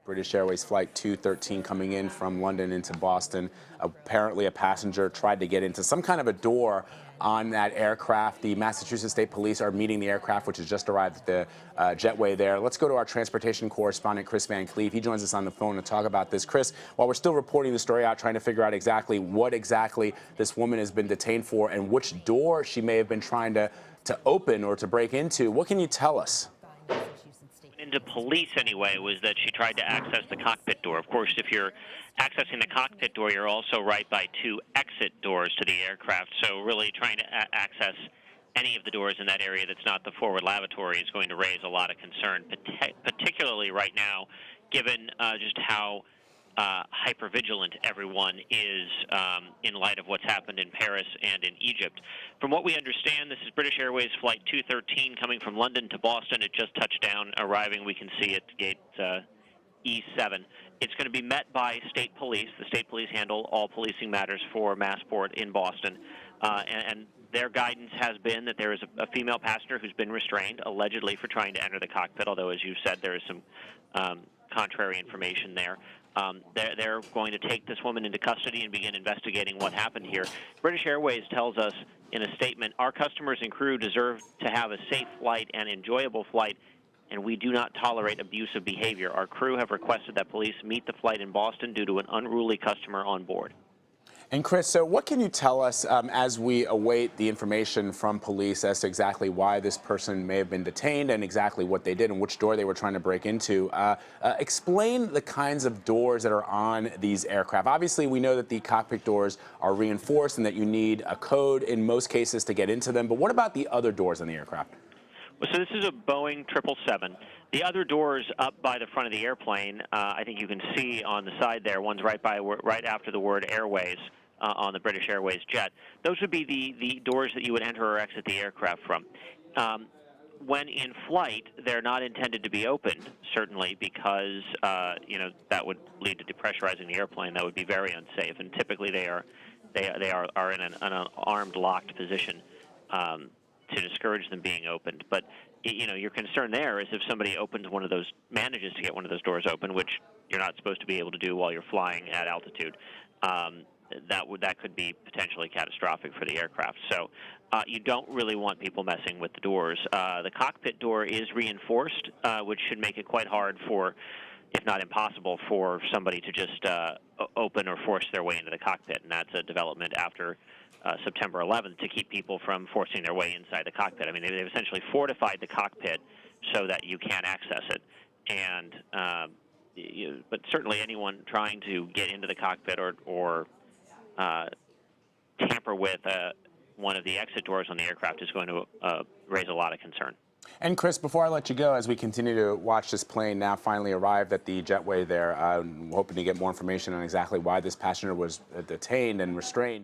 British Airways Flight 213 coming in from London into Boston. Apparently a passenger tried to get into some kind of a door on that aircraft. The Massachusetts State Police are meeting the aircraft, which has just arrived at the jetway there. Let's go to our transportation correspondent, Chris Van Cleve. He joins us on the phone to talk about this. Chris, while we're still reporting the story out, trying to figure out exactly what this woman has been detained for and which door she may have been trying to open or to break into, what can you tell us? Into police anyway was that she tried to access the cockpit door. Of course, if you're accessing the cockpit door, you're also right by two exit doors to the aircraft. So really trying to access any of the doors in that area that's not the forward lavatory is going to raise a lot of concern, particularly right now, given just how hypervigilant everyone is in light of what's happened in Paris and in Egypt. From what we understand, this is British Airways Flight 213 coming from London to Boston. It just touched down, arriving, we can see, at gate E7. It's going to be met by state police. The state police handle all policing matters for Massport in Boston. And their guidance has been that there is a female passenger who's been restrained, allegedly for trying to enter the cockpit, although, as you said, there is some contrary information there. They're going to take this woman into custody and begin investigating what happened here. British Airways tells us in a statement, our customers and crew deserve to have a safe flight and enjoyable flight, and we do not tolerate abusive behavior. Our crew have requested that police meet the flight in Boston due to an unruly customer on board. And Chris, so what can you tell us as we await the information from police as to exactly why this person may have been detained and exactly what they did and which door they were trying to break into? Explain the kinds of doors that are on these aircraft. Obviously, we know that the cockpit doors are reinforced and that you need a code in most cases to get into them. But what about the other doors on the aircraft? Well, so this is a Boeing 777. The other doors up by the front of the airplane, I think you can see on the side there, one's right after the word Airways on the British Airways jet. Those would be the doors that you would enter or exit the aircraft from. When in flight, they're not intended to be opened, certainly, because that would lead to depressurizing the airplane. That would be very unsafe, and typically they are in an armed, locked position to discourage them being opened. But your concern there is if somebody manages to get one of those doors open, which you're not supposed to be able to do while you're flying at altitude. That could be potentially catastrophic for the aircraft. So you don't really want people messing with the doors. The cockpit door is reinforced, which should make it quite hard if not impossible, for somebody to just open or force their way into the cockpit. And that's a development after September 11th to keep people from forcing their way inside the cockpit. I mean, they've essentially fortified the cockpit so that you can't access it. And but certainly anyone trying to get into the cockpit or tamper with one of the exit doors on the aircraft is going to raise a lot of concern. And Chris, before I let you go, as we continue to watch this plane now finally arrived at the jetway there, hoping to get more information on exactly why this passenger was detained and restrained.